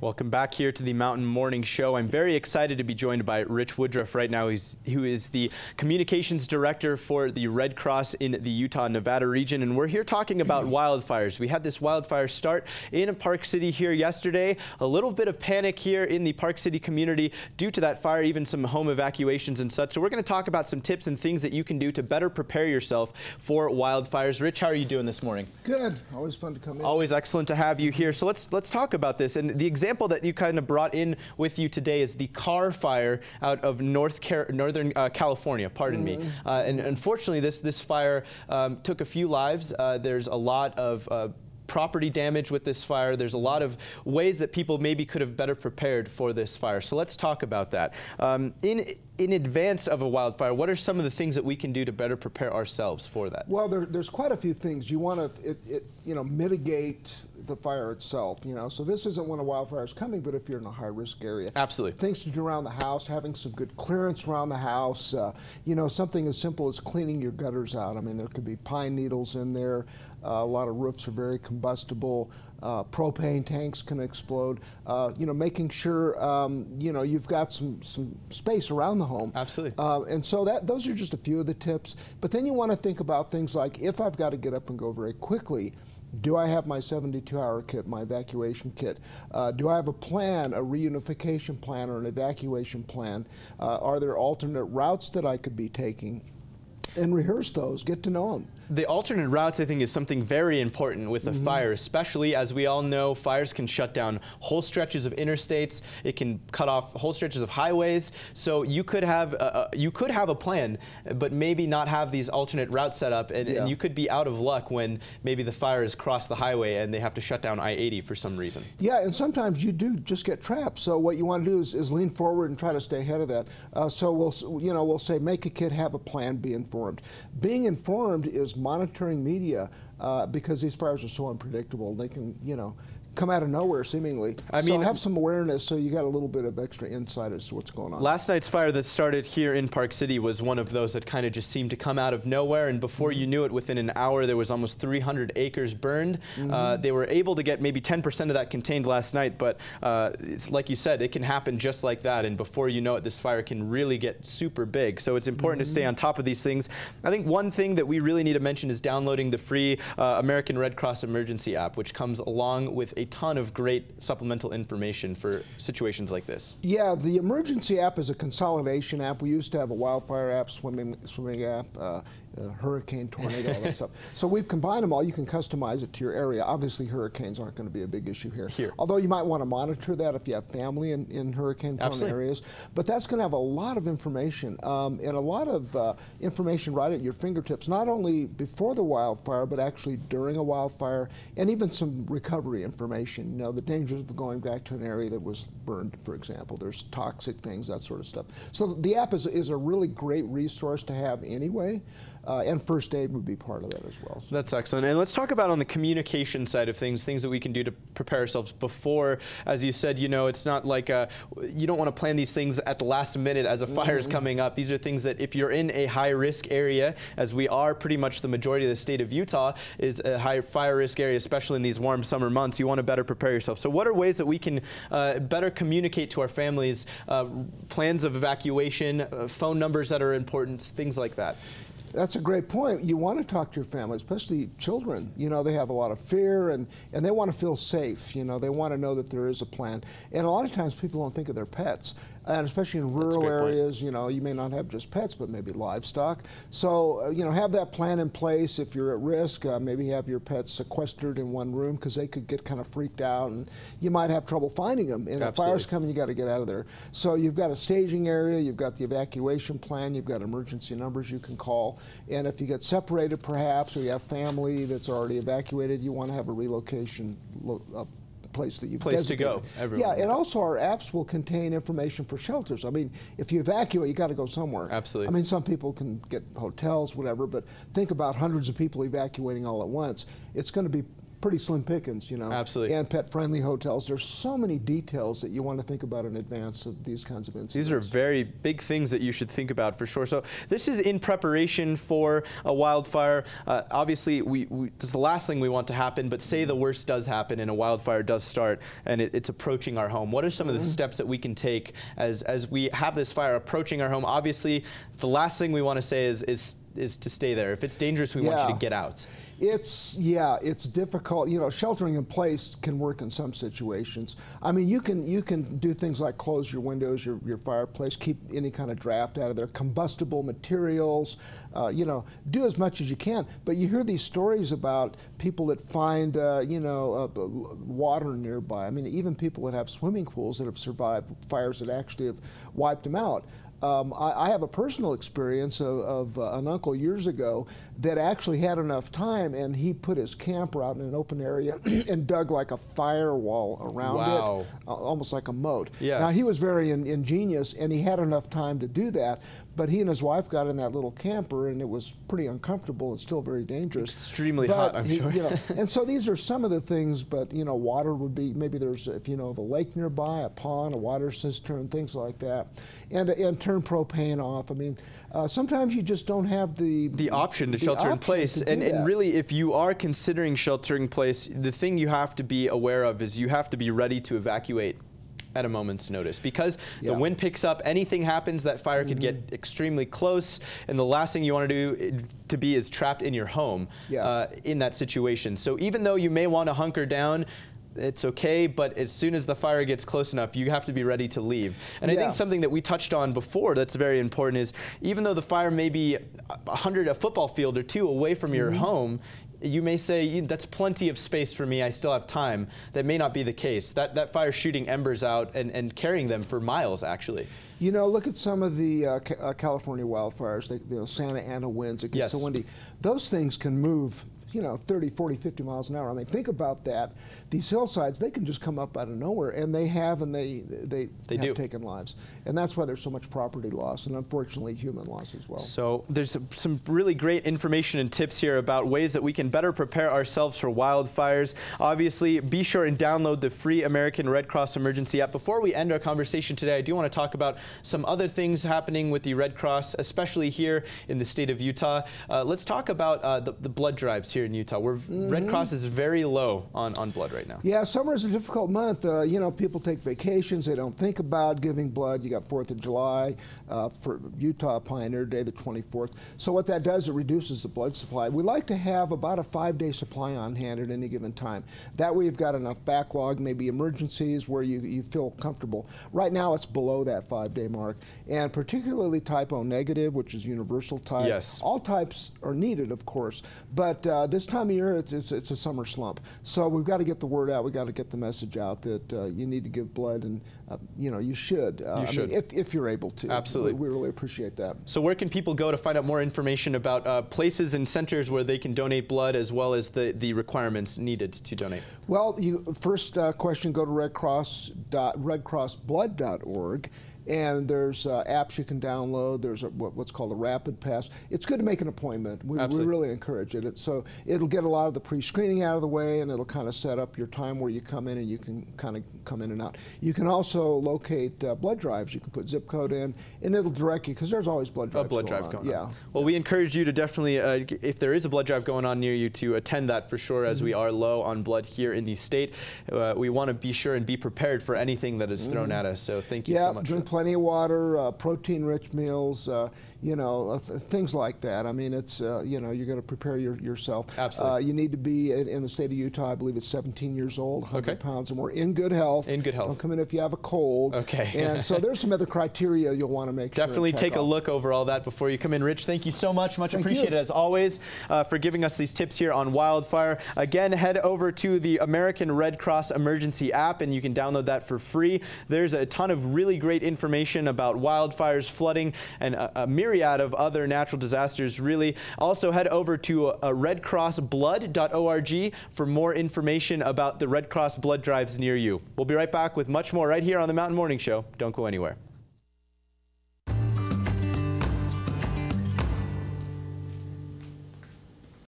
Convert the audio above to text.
Welcome back here to the Mountain Morning Show. I'm very excited to be joined by Rich Woodruff right now, who is the Communications Director for the Red Cross in the Utah-Nevada region. And we're here talking about wildfires. We had this wildfire start in Park City here yesterday. A little bit of panic here in the Park City community due to that fire, even some home evacuations and such. So we're going to talk about some tips and things that you can do to better prepare yourself for wildfires. Rich, how are you doing this morning? Good. Always fun to come in. Always excellent to have you here. So let's talk about this. And the example that you kind of brought in with you today is the Carr fire out of Northern California, pardon me. And unfortunately, this fire took a few lives. There's a lot of property damage with this fire. There's a lot of ways that people maybe could have better prepared for this fire. So let's talk about that. In advance of a wildfire, what are some of the things that we can do to better prepare ourselves for that? Well, there's quite a few things. You want to mitigate the fire itself, so this isn't when a wildfire is coming, but if you're in a high-risk area. Absolutely. Things to do around the house, having some good clearance around the house, something as simple as cleaning your gutters out. I mean, there could be pine needles in there. A lot of roofs are very combustible. Propane tanks can explode. Making sure you've got some space around the home. Absolutely. And so those are just a few of the tips. But then you want to think about things like, if I've got to get up and go very quickly, do I have my 72-hour kit, my evacuation kit? Do I have a plan, a reunification plan or an evacuation plan? Are there alternate routes that I could be taking? And rehearse those, get to know them. The alternate routes, I think, is something very important with a fire, especially as we all know, fires can shut down whole stretches of interstates. It can cut off whole stretches of highways. So you could have a plan, but maybe not have these alternate routes set up, and you could be out of luck when maybe the fire has crossed the highway and they have to shut down I-80 for some reason. Yeah, and sometimes you do just get trapped. So what you want to do is lean forward and try to stay ahead of that. So we'll say make a kit, have a plan, be informed. Being informed is monitoring media because these fires are so unpredictable. They can, come out of nowhere seemingly. I mean, have some awareness so you got a little bit of extra insight as to what's going on. Last night's fire that started here in Park City was one of those that kind of just seemed to come out of nowhere, and before you knew it, within an hour, there was almost 300 acres burned. They were able to get maybe 10% of that contained last night, but like you said, it can happen just like that, and before you know it, this fire can really get super big. So it's important to stay on top of these things. I think one thing that we really need to mention is downloading the free American Red Cross Emergency app, which comes along with a ton of great supplemental information for situations like this. Yeah, the emergency app is a consolidation app. We used to have a wildfire app, swimming app, hurricane, tornado, all that stuff. So we've combined them all. You can customize it to your area. Obviously, hurricanes aren't going to be a big issue here. Although you might want to monitor that if you have family in hurricane-prone areas. But that's going to have a lot of information and a lot of information right at your fingertips, not only before the wildfire, but actually during a wildfire, and even some recovery information. The dangers of going back to an area that was burned, for example. There's toxic things, that sort of stuff. So the app is a really great resource to have anyway. And first aid would be part of that as well. So. That's excellent. And let's talk about on the communication side of things that we can do to prepare ourselves before. As you said, it's not like you don't want to plan these things at the last minute as a fire is coming up. These are things that if you're in a high-risk area, as we are, pretty much the majority of the state of Utah is a high fire risk area, especially in these warm summer months, you want to better prepare yourself. So what are ways that we can better communicate to our families, plans of evacuation, phone numbers that are important, things like that? That's a great point. You want to talk to your family, especially children. They have a lot of fear and they want to feel safe. They want to know that there is a plan. And a lot of times people don't think of their pets. And especially in rural areas, you may not have just pets, but maybe livestock. So, have that plan in place. If you're at risk, maybe have your pets sequestered in one room because they could get kind of freaked out and you might have trouble finding them. And if fire's coming, you got to get out of there. So you've got a staging area, you've got the evacuation plan, you've got emergency numbers you can call. And if you get separated perhaps, or you have family that's already evacuated, you want to have a relocation place that you've designated. To go. Everyone. Yeah, and also our apps will contain information for shelters. I mean, if you evacuate, you got to go somewhere. Absolutely. I mean, some people can get hotels, whatever, but think about hundreds of people evacuating all at once. It's going to be pretty slim pickings, you know. Absolutely. And pet-friendly hotels. There's so many details that you want to think about in advance of these kinds of incidents. These are very big things that you should think about for sure. So this is in preparation for a wildfire. Obviously, this is the last thing we want to happen, but say the worst does happen and a wildfire does start and it's approaching our home. What are some of the steps that we can take as we have this fire approaching our home? Obviously, the last thing we want to say is to stay there. If it's dangerous, we want you to get out. It's difficult. You know, sheltering in place can work in some situations. I mean, you can do things like close your windows, your fireplace, keep any kind of draft out of there, combustible materials, you know, do as much as you can. But you hear these stories about people that find, you know, water nearby. I mean, even people that have swimming pools that have survived fires that actually have wiped them out. I have a personal experience of an uncle years ago that actually had enough time, and he put his camper out in an open area and dug like a firewall around it, almost like a moat. Yeah. Now, he was very ingenious, and he had enough time to do that, but he and his wife got in that little camper, and it was pretty uncomfortable and still very dangerous. Extremely hot, I'm sure. You know, and so these are some of the things, but, you know, water would be, maybe there's, if you know of a lake nearby, a pond, a water cistern, things like that. And turn propane off. I mean, sometimes you just don't have the option to shelter in place. And really, if you are considering sheltering in place, the thing you have to be aware of is you have to be ready to evacuate at a moment's notice, because the wind picks up, anything happens, that fire could get extremely close, and the last thing you want to do to be is trapped in your home in that situation. So even though you may want to hunker down, it's okay, but as soon as the fire gets close enough, you have to be ready to leave. And I think something that we touched on before that's very important is, even though the fire may be a football field or two away from your home, you may say, that's plenty of space for me, I still have time. That may not be the case. That fire shooting embers out and carrying them for miles, actually. You know, look at some of the California wildfires, you know, Santa Ana winds, it gets so windy. Those things can move, you know, 30, 40, 50 miles an hour. I mean, think about that. These hillsides, they can just come up out of nowhere, and they have taken lives. And that's why there's so much property loss, and unfortunately human loss as well. So there's some really great information and tips here about ways that we can better prepare ourselves for wildfires. Obviously, be sure and download the free American Red Cross Emergency app. Before we end our conversation today, I do want to talk about some other things happening with the Red Cross, especially here in the state of Utah. Let's talk about the blood drives here in Utah, where Red Cross is very low on blood right now. Yeah, summer is a difficult month. You know, people take vacations. They don't think about giving blood. You got 4th of July for Utah Pioneer Day, the 24th. So what that does, it reduces the blood supply. We like to have about a 5-day supply on hand at any given time. That way you've got enough backlog, maybe emergencies where you feel comfortable. Right now it's below that 5-day mark. And particularly type O negative, which is universal type. Yes. All types are needed, of course. But this time of year, it's a summer slump. So we've got to get the word out. We've got to get the message out that you need to give blood, and you know, you should. I mean, if you're able to. Absolutely. We really appreciate that. So where can people go to find out more information about places and centers where they can donate blood, as well as the requirements needed to donate? Well, first question, go to redcrossblood.org. And there's apps you can download. There's what's called a Rapid Pass. It's good to make an appointment. We really encourage it. So it'll get a lot of the pre-screening out of the way, and it'll kind of set up your time where you come in, and you can kind of come in and out. You can also locate blood drives. You can put zip code in, and it'll direct you, because there's always blood drives going on. Well, we encourage you to definitely, if there is a blood drive going on near you, to attend that for sure, as we are low on blood here in the state. We want to be sure and be prepared for anything that is thrown at us. So thank you so much. Drink plenty of water, protein-rich meals, you know, things like that. I mean, it's, you know, you're going to prepare yourself. Absolutely. You need to be, in the state of Utah, I believe it's 17 years old, 100 pounds or more, in good health. In good health. Don't come in if you have a cold. Okay. And so there's some other criteria you'll want to make sure Definitely take a look over all that before you come in. Rich, thank you so much. Much appreciated, as always, for giving us these tips here on wildfire. Again, head over to the American Red Cross Emergency app, and you can download that for free. There's a ton of really great information about wildfires, flooding, and a myriad of other natural disasters, really. Also, head over to redcrossblood.org for more information about the Red Cross blood drives near you. We'll be right back with much more right here on the Mountain Morning Show. Don't go anywhere.